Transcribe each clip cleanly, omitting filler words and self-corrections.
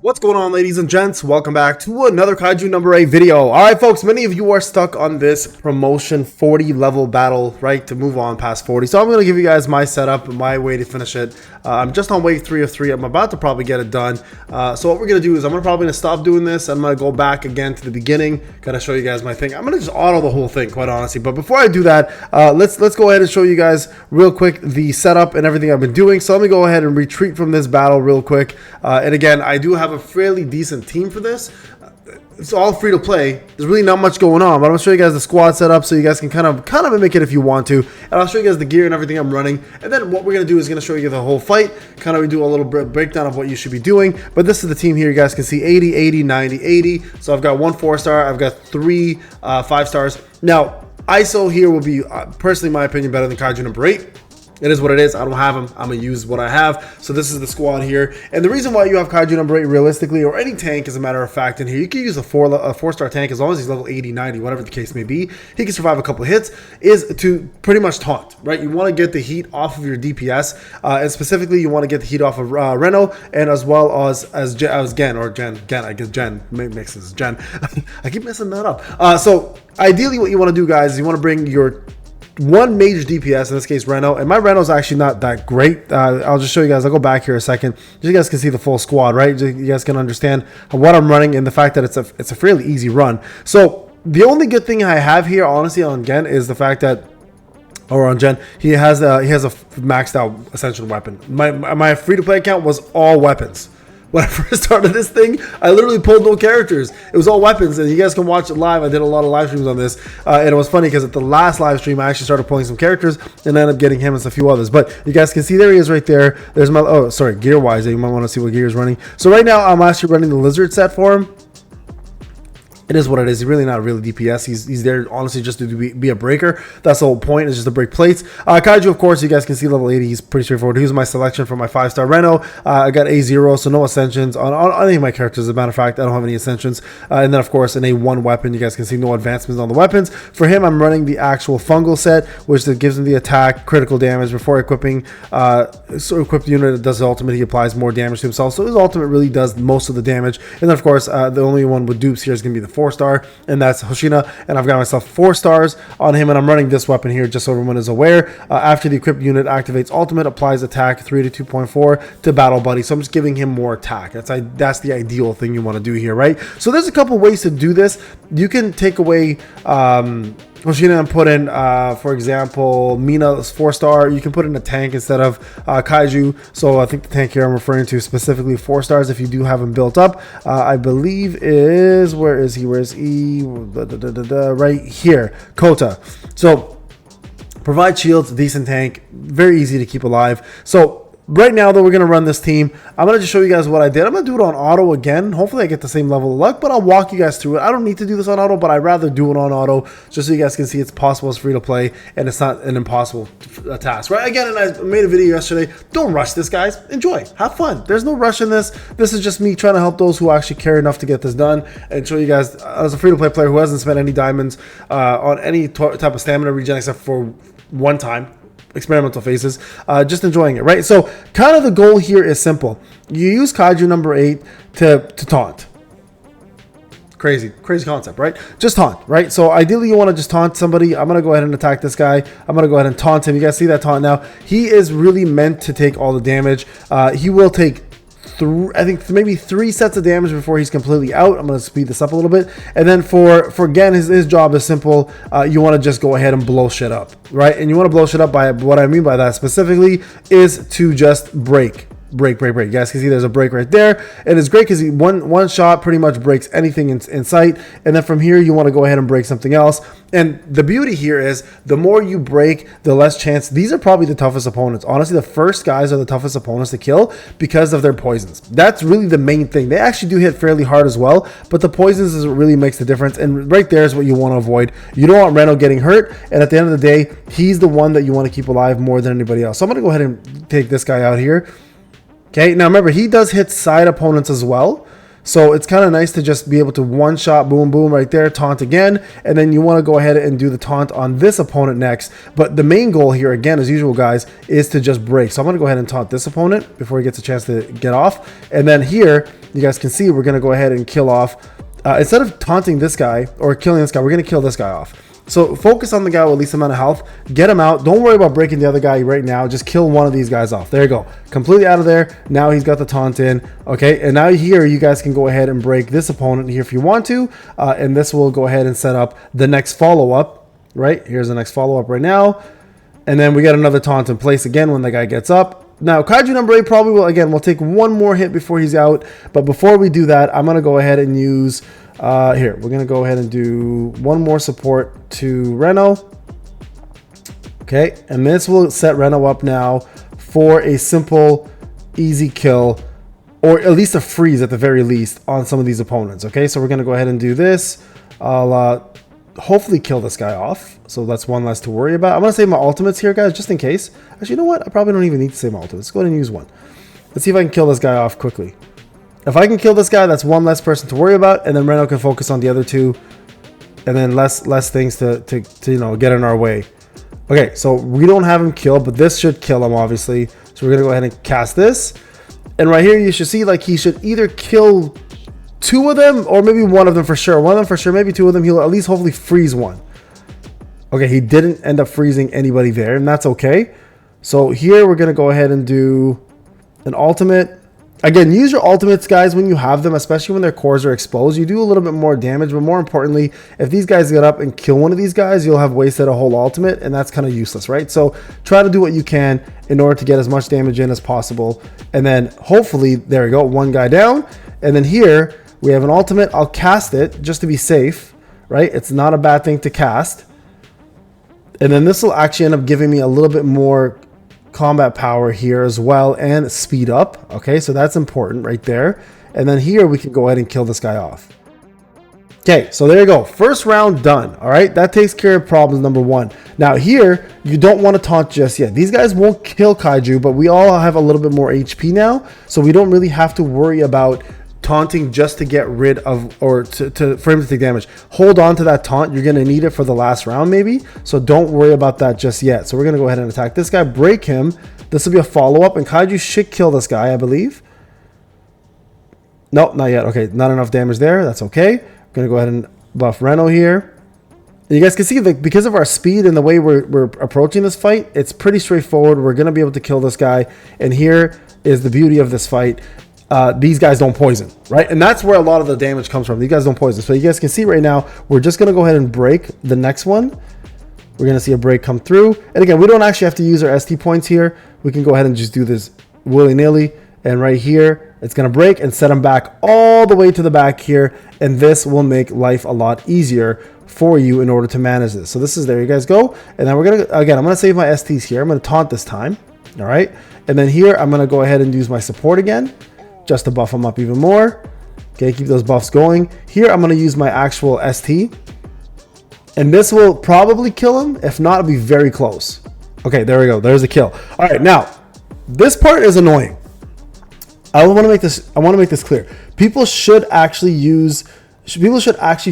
What's going on, ladies and gents? Welcome back to another Kaiju No.8 video. Alright folks, many of you are stuck on this promotion 40 level battle, right, to move on past 40. So I'm going to give you guys my setup, my way to finish it. I'm just on wave 3 of 3. I'm about to probably get it done. So what we're going to do is I'm probably going to stop doing this. I'm going to go back again to the beginning. Got to show you guys my thing. I'm going to just auto the whole thing, quite honestly. But before I do that, let's go ahead and show you guys real quick the setup and everything I've been doing. So let me go ahead and retreat from this battle real quick. And again, I do have a fairly decent team for this. It's all free to play. There's really not much going on, but I'm gonna show you guys the squad setup so you guys can kind of mimic it if you want to, and I'll show you guys the gear and everything I'm running. And then what we're gonna do is gonna show you the whole fight, kind of do a little breakdown of what you should be doing. But this is the team here. You guys can see 80, 80, 90, 80. So I've got one 4-star, I've got 3 5-stars. Now ISO here will be personally, in my opinion, better than Kaiju No.8. It is what it is. I don't have them. I'm going to use what I have. So this is the squad here. And the reason why you have Kaiju No.8 realistically, or any tank as a matter of fact in here, you can use a 4-star tank as long as he's level 80, 90, whatever the case may be. He can survive a couple of hits, is to pretty much taunt, right? You want to get the heat off of your DPS. And specifically, you want to get the heat off of Reno, and as well as Gen, I guess Gen mixes Gen. I keep messing that up. So ideally what you want to do, guys, is you want to bring your one major DPS, in this case Reno, and my Reno's actually not that great. I'll just show you guys. I'll go back here a second. You guys can see the full squad, right? You guys can understand what I'm running and the fact that it's a fairly easy run. So the only good thing I have here, honestly, on Gen is the fact that, or on Gen, he has a maxed out Ascension weapon. My free to play account was all weapons. When I first started this thing, I literally pulled no characters. It was all weapons, and you guys can watch it live. I did a lot of live streams on this, and it was funny because at the last live stream, I actually started pulling some characters and ended up getting him and a few others. But you guys can see there he is right there. There's my, oh, sorry, gear-wise, you might want to see what gear is running. So right now, I'm actually running the Lizard set for him. It is what it is. He's really not really DPS. He's there, honestly, just to be a breaker. That's the whole point, is just to break plates. Kaiju, of course, you guys can see level 80. He's pretty straightforward. Here's my selection for my 5-star Reno. I got A0, so no ascensions on any of my characters. As a matter of fact, I don't have any ascensions. And then, of course, an A1 weapon. You guys can see no advancements on the weapons. For him, I'm running the actual fungal set, which gives him the attack, critical damage before equipping. So equipped unit that does the ultimate, he applies more damage to himself. So his ultimate really does most of the damage. And then, of course, the only one with dupes here is going to be the 4-star, and that's Hoshina, and I've got myself 4 stars on him, and I'm running this weapon here just so everyone is aware. After the equipped unit activates ultimate, applies attack 3 to 2.4 to battle buddy, so I'm just giving him more attack. That's the ideal thing you want to do here, right? So there's a couple ways to do this. You can take away Hoshina and put in, for example, Mina's 4-star. You can put in a tank instead of Kaiju. So I think the tank here I'm referring to specifically 4 stars if you do have him built up. I believe is, where is he? Right here, Kota. So provide shields, decent tank, very easy to keep alive. So right now, though, we're going to run this team. I'm going to just show you guys what I did. I'm going to do it on auto again. Hopefully, I get the same level of luck, but I'll walk you guys through it. I don't need to do this on auto, but I'd rather do it on auto just so you guys can see it's possible, it's free to play, and it's not an impossible task, right? Again, and I made a video yesterday. Don't rush this, guys. Enjoy. Have fun. There's no rush in this. This is just me trying to help those who actually care enough to get this done and show you guys, as a free to play player who hasn't spent any diamonds on any type of stamina regen except for one time, experimental phases, just enjoying it, right? So kind of the goal here is simple. You use Kaiju No.8 to taunt. Crazy concept, right? Just taunt, right? So ideally you want to just taunt somebody. I'm going to go ahead and attack this guy. I'm going to go ahead and taunt him. You guys see that taunt now? He is really meant to take all the damage. He will take I think maybe 3 sets of damage before he's completely out. I'm going to speed this up a little bit. And then for Gen, his job is simple. You want to just go ahead and blow shit up, right? And you want to blow shit up by, what I mean by that specifically is to just break. You guys can see there's a break right there, and it's great because one shot pretty much breaks anything in sight. And then from here you want to go ahead and break something else. And the beauty here is the more you break, the less chance. These are probably the toughest opponents. Honestly, the first guys are the toughest opponents to kill because of their poisons. That's really the main thing. They actually do hit fairly hard as well, but the poisons is what really makes the difference. And right there is what you want to avoid. You don't want Reno getting hurt, and at the end of the day, he's the one that you want to keep alive more than anybody else. So I'm going to go ahead and take this guy out here. Okay, now remember, he does hit side opponents as well. So it's kind of nice to just be able to one shot, boom, boom, right there, taunt again. And then you want to go ahead and do the taunt on this opponent next. But the main goal here, again, as usual, guys, is to just break. So I'm going to go ahead and taunt this opponent before he gets a chance to get off. And then here, you guys can see we're going to go ahead and kill off. Instead of taunting this guy or killing this guy, we're going to kill this guy off. So focus on the guy with least amount of health. Get him out. Don't worry about breaking the other guy right now. Just kill one of these guys off. There you go. Completely out of there. Now he's got the taunt in. Okay, and now here you guys can go ahead and break this opponent here if you want to. And this will go ahead and set up the next follow-up. Right? Here's the next follow-up right now. And then we got another taunt in place again when the guy gets up. Now, Kaiju number 8 probably will, again, we'll take one more hit before he's out. But before we do that, I'm going to go ahead and use... here, we're going to go ahead and do one more support to Reno. Okay, and this will set Reno up now for a simple, easy kill, or at least a freeze at the very least on some of these opponents. Okay, so we're going to go ahead and do this. I'll hopefully kill this guy off. So that's one less to worry about. I'm going to save my ultimates here, guys, just in case. Actually, you know what? I probably don't even need to save my ultimates. Let's go ahead and use one. Let's see if I can kill this guy off quickly. If I can kill this guy, that's one less person to worry about, and then Reno can focus on the other two, and then less things to you know, get in our way. Okay, so we don't have him killed, but this should kill him, obviously. So we're gonna go ahead and cast this, and right here you should see like he should either kill two of them or maybe one of them for sure. One of them for sure, maybe two of them. He'll at least hopefully freeze one. Okay, he didn't end up freezing anybody there, and that's okay. So here we're gonna go ahead and do an ultimate. Again, use your ultimates, guys, when you have them, especially when their cores are exposed. You do a little bit more damage, but more importantly, if these guys get up and kill one of these guys, you'll have wasted a whole ultimate, and that's kind of useless, right? So try to do what you can in order to get as much damage in as possible. And then hopefully, there we go, one guy down. And then here, we have an ultimate. I'll cast it just to be safe, right? It's not a bad thing to cast. And then this will actually end up giving me a little bit more combat power here as well, and speed up. Okay, so that's important right there. And then here we can go ahead and kill this guy off. Okay, so there you go, first round done. All right, that takes care of problems number one. Now here you don't want to taunt just yet. These guys won't kill Kaiju, but we all have a little bit more HP now, so we don't really have to worry about taunting just to get rid of, or for him to take damage. Hold on to that taunt. You're going to need it for the last round maybe, so don't worry about that just yet. So we're going to go ahead and attack this guy, break him. This will be a follow-up, and Kaiju should kill this guy, I believe. No, not yet. Okay, not enough damage there. That's okay. I'm going to go ahead and buff Reno here. You guys can see that because of our speed and the way we're approaching this fight, it's pretty straightforward. We're going to be able to kill this guy, and here is the beauty of this fight. These guys don't poison, right? And that's where a lot of the damage comes from. These guys don't poison. So you guys can see right now, we're just going to go ahead and break the next one. We're going to see a break come through. And again, we don't actually have to use our ST points here. We can go ahead and just do this willy-nilly. And right here, it's going to break and set them back all the way to the back here. And this will make life a lot easier for you in order to manage this. So this is, there you guys go. And then we're going to, again, I'm going to save my STs here. I'm going to taunt this time. All right. And then here, I'm going to go ahead and use my support again, just to buff them up even more. Okay, keep those buffs going. Here, I'm going to use my actual ST. And this will probably kill him. If not, it'll be very close. Okay, there we go. There's a kill. All right, now, this part is annoying. I want to make this clear. People should actually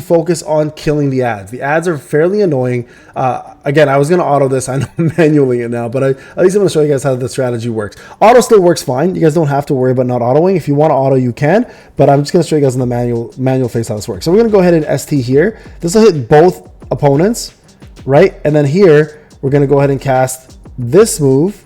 focus on killing the ads. The ads are fairly annoying. Again, I was going to auto this. I know I'm manually it now, but at least I'm going to show you guys how the strategy works. Auto still works fine. You guys don't have to worry about not autoing. If you want to auto, you can, but I'm just going to show you guys in the manual phase how this works. So we're going to go ahead and ST here. This will hit both opponents, right? And then here, we're going to go ahead and cast this move.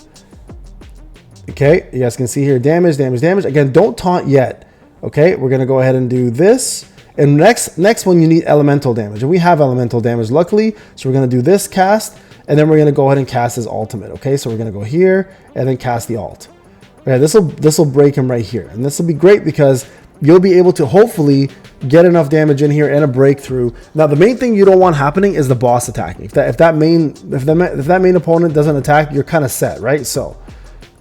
Okay, you guys can see here, damage, damage, damage. Again, don't taunt yet. Okay, we're going to go ahead and do this. And next one, you need elemental damage. And we have elemental damage, luckily. So we're going to do this cast, and then we're going to go ahead and cast his ultimate. Okay, so we're going to go here and then cast the ult. Okay, this will break him right here. And this will be great because you'll be able to hopefully get enough damage in here and a breakthrough. Now, the main thing you don't want happening is the boss attacking. If that main opponent doesn't attack, you're kind of set, right? So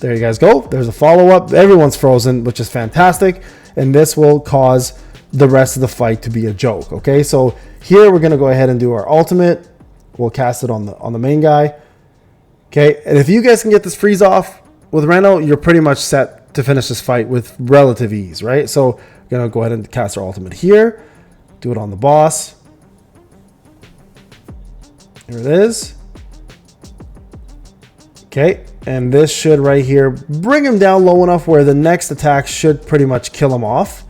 there you guys go. There's a follow-up. Everyone's frozen, which is fantastic. And this will cause the rest of the fight to be a joke. Okay, so here we're going to go ahead and do our ultimate. We'll cast it on the main guy. Okay, and if you guys can get this freeze off with Reno, you're pretty much set to finish this fight with relative ease, right? So we're going to go ahead and cast our ultimate here. Do it on the boss. Here it is. Okay, and this should right here bring him down low enough where the next attack should pretty much kill him off.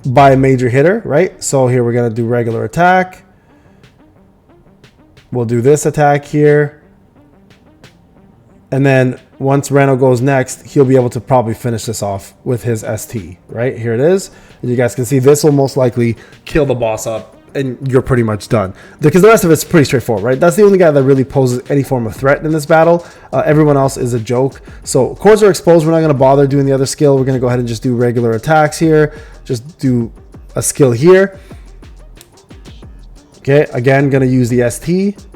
by a major hitter, right? So here we're going to do regular attack. We'll do this attack here. And then once Reno goes next, he'll be able to probably finish this off with his ST, right? Here it is. And you guys can see this will most likely kill the boss up and you're pretty much done. Because the rest of it's pretty straightforward, right? That's the only guy that really poses any form of threat in this battle. Everyone else is a joke. So cores are exposed. We're not going to bother doing the other skill. We're going to go ahead and just do regular attacks here. Just do a skill here. Okay, again, going to use the ST.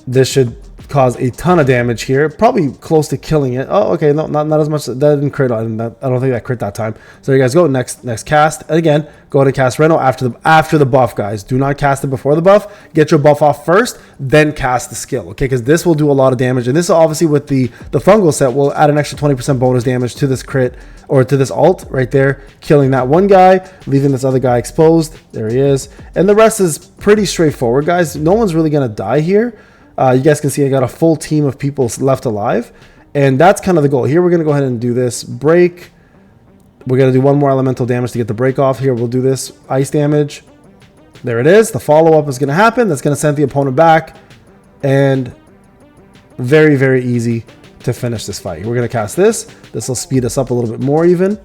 This should cause a ton of damage here, probably close to killing it. Oh, okay, no, not as much. That didn't crit on that. I don't think that crit that time. So there you guys go. Next cast. And again, go ahead and cast Reno after the buff, guys. Do not cast it before the buff. Get your buff off first, then cast the skill. Okay, because this will do a lot of damage. And this obviously with the fungal set will add an extra 20% bonus damage to this crit or to this ult right there, killing that one guy, leaving this other guy exposed. There he is. And the rest is pretty straightforward, guys. No one's really gonna die here. You guys can see I got a full team of people left alive. And that's kind of the goal. Here we're going to go ahead and do this break. We're going to do one more elemental damage to get the break off. Here we'll do this ice damage. There it is. The follow-up is going to happen. That's going to send the opponent back. And very, very easy to finish this fight. We're going to cast this. This will speed us up a little bit more even.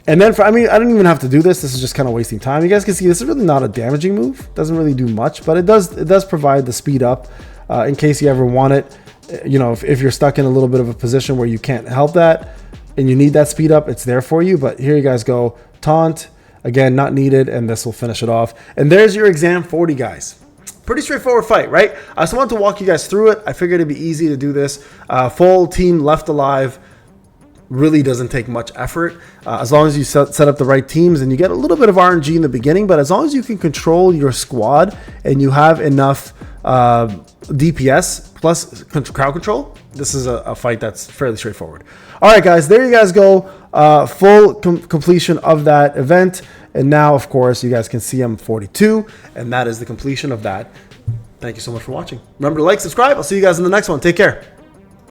And then, I don't even have to do this. This is just kind of wasting time. You guys can see this is really not a damaging move. Doesn't really do much, but it does provide the speed up in case you ever want it. You know, if you're stuck in a little bit of a position where you can't help that and you need that speed up, it's there for you. But here you guys go. Taunt, again, not needed, and this will finish it off. And there's your exam 40, guys. Pretty straightforward fight, right? I just wanted to walk you guys through it. I figured it'd be easy to do this. Full team left alive. Really doesn't take much effort as long as you set up the right teams, and you get a little bit of RNG in the beginning, but as long as you can control your squad and you have enough DPS plus crowd control, this is a fight that's fairly straightforward. All right, guys, there you guys go. Full completion of that event. And now, of course, you guys can see I'm 42, and that is the completion of that. Thank you so much for watching. Remember to like, subscribe. I'll see you guys in the next one. Take care.